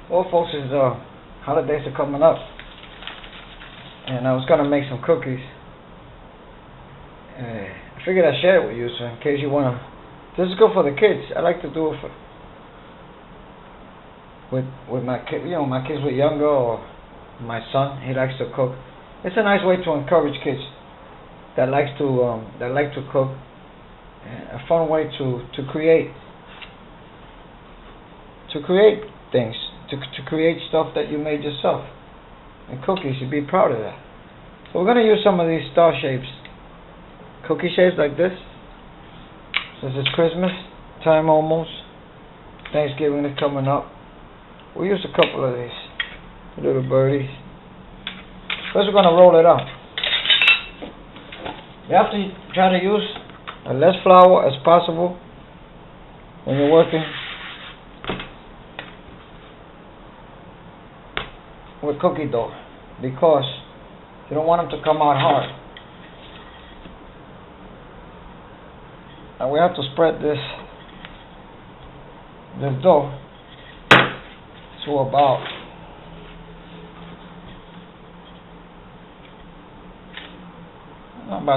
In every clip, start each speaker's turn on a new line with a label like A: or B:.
A: Well, folks, is holidays are coming up, and I was gonna make some cookies. I figured I'd share it with you, so in case you wanna. This is good for the kids. I like to do it for with my kid. You know, my kids were younger, or my son. He likes to cook. It's a nice way to encourage kids that like to cook. A fun way to create things, to create stuff that you made yourself. And cookies, you'd be proud of that. So we're going to use some of these star shapes, cookie shapes like this. Since it's Christmas time almost, Thanksgiving is coming up, we'll use a couple of these little birdies. First we're going to roll it out. You have to try to use as less flour as possible when you're working with cookie dough, because you don't want them to come out hard. And we have to spread this dough to about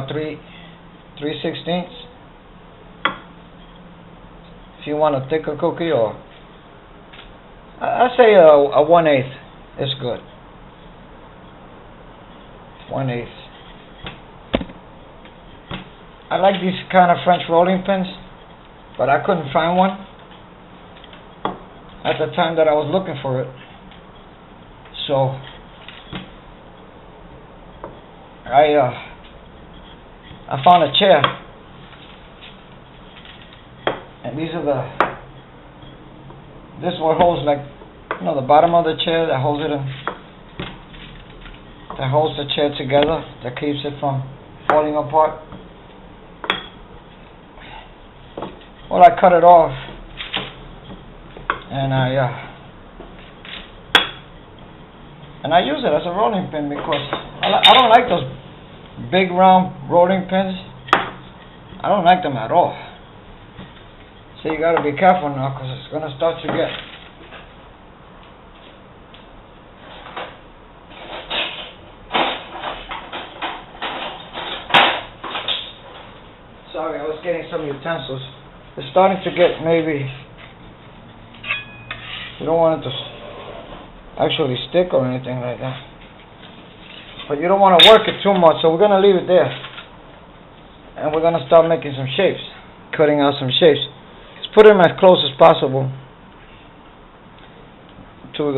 A: 3/16. If you want a thicker cookie, or I say a 1/8 is good. 1/8. I like these kind of French rolling pins, but I couldn't find one at the time that I was looking for it. So I found a chair, and this is what holds, like, you know, the bottom of the chair that holds the chair together, that keeps it from falling apart. Well, I cut it off, and I use it as a rolling pin, because I don't like those big round rolling pins. I don't like them at all. So you gotta be careful now, because it's gonna start to get. Sorry, I was getting some utensils. It's starting to get, maybe, you don't want it to actually stick or anything like that. But you don't want to work it too much, so we're going to leave it there. And we're going to start making some shapes, cutting out some shapes. Just put them as close as possible to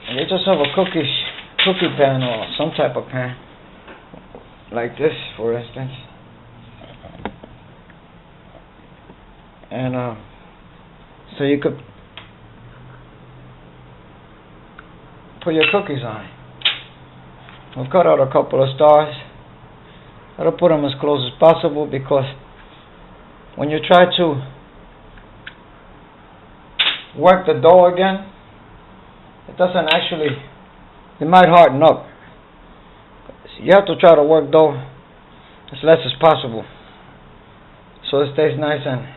A: and you just have a cookie pan, or some type of pan, like this, for instance. And so you could put your cookies on it. I've cut out a couple of stars. I'll put them as close as possible, because when you try to work the dough again, it doesn't actually, it might harden up. You have to try to work dough as less as possible, so it stays nice. And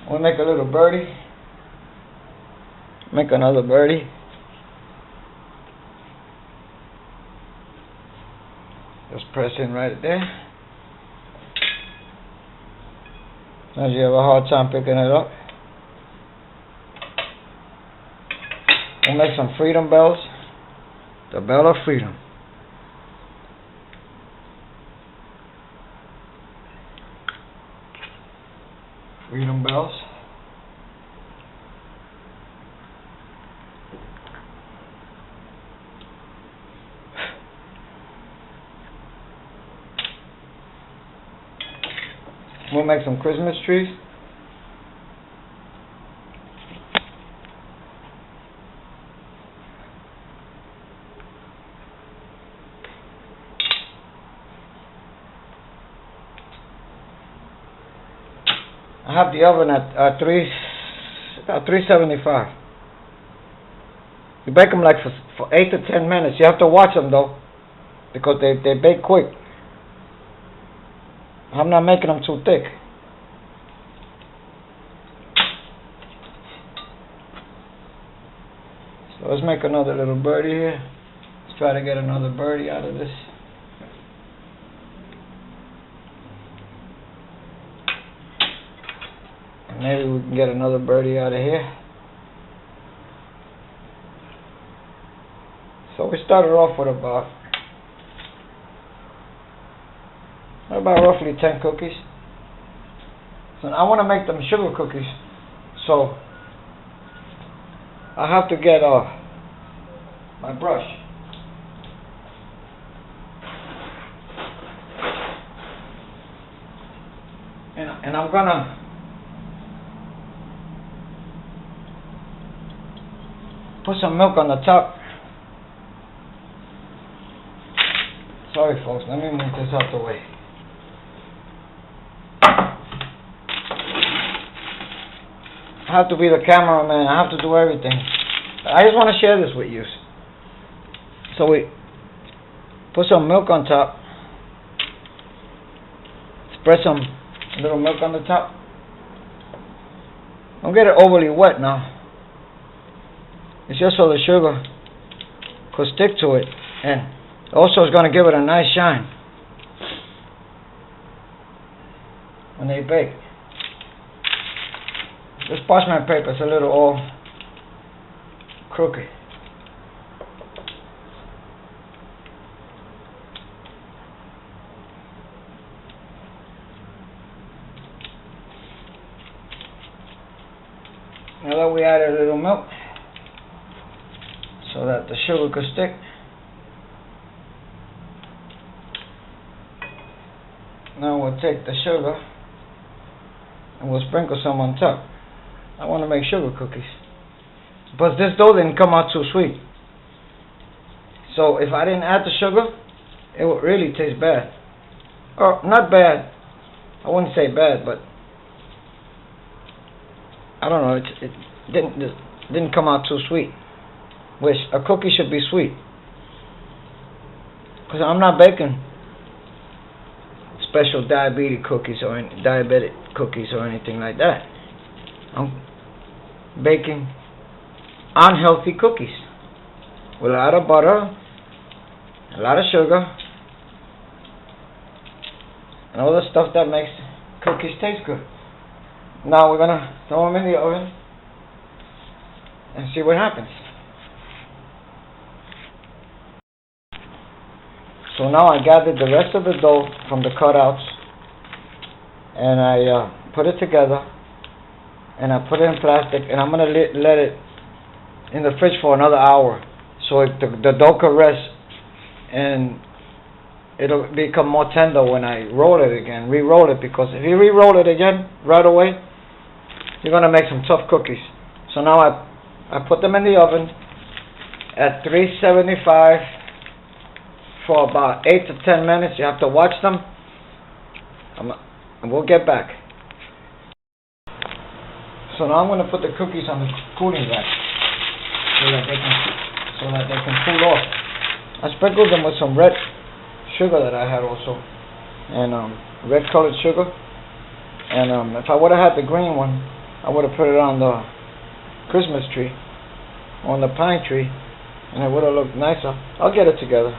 A: we'll make a little birdie, make another birdie. Just press in right there. Now you have a hard time picking it up. We'll make some freedom bells. The bell of freedom. Freedom bells. We'll make some Christmas trees. I have the oven at 375. You bake them like for 8 to 10 minutes. You have to watch them though, because they bake quick. I'm not making them too thick. So let's make another little birdie here. Let's try to get another birdie out of this. And maybe we can get another birdie out of here. So we started off with about roughly 10 cookies. So I want to make them sugar cookies. So I have to get my brush. And I'm gonna put some milk on the top. Sorry folks, let me move this out the way. I have to be the cameraman, I have to do everything. I just want to share this with you. So we put some milk on top. Spread some little milk on the top. Don't get it overly wet now. It's just so the sugar could stick to it, and also it's going to give it a nice shine when they bake. This parchment paper is a little all crooked. Now that we added a little milk so that the sugar could stick, now we'll take the sugar and we'll sprinkle some on top. I want to make sugar cookies, but this dough didn't come out too sweet. So if I didn't add the sugar, it would really taste bad. Or not bad, I wouldn't say bad, but I don't know, it didn't come out too sweet. Which a cookie should be sweet. Because I'm not baking special diabetic cookies or anything like that. I'm baking unhealthy cookies with a lot of butter, a lot of sugar, and all the stuff that makes cookies taste good. Now we're gonna throw them in the oven and see what happens. So now I gathered the rest of the dough from the cutouts and I put it together and I put it in plastic, and I'm gonna let it in the fridge for another hour so the dough can rest and it'll become more tender when I roll it again, re-roll it, because if you re-roll it again right away, you're gonna make some tough cookies. So now I put them in the oven at 375 for about 8 to 10 minutes. You have to watch them, and we'll get back. So now I'm going to put the cookies on the cooling rack so that they can cool off. I sprinkled them with some red sugar that I had also, and red colored sugar. And if I would have had the green one, I would have put it on the Christmas tree, on the pine tree, and it would have looked nicer. I'll get it together.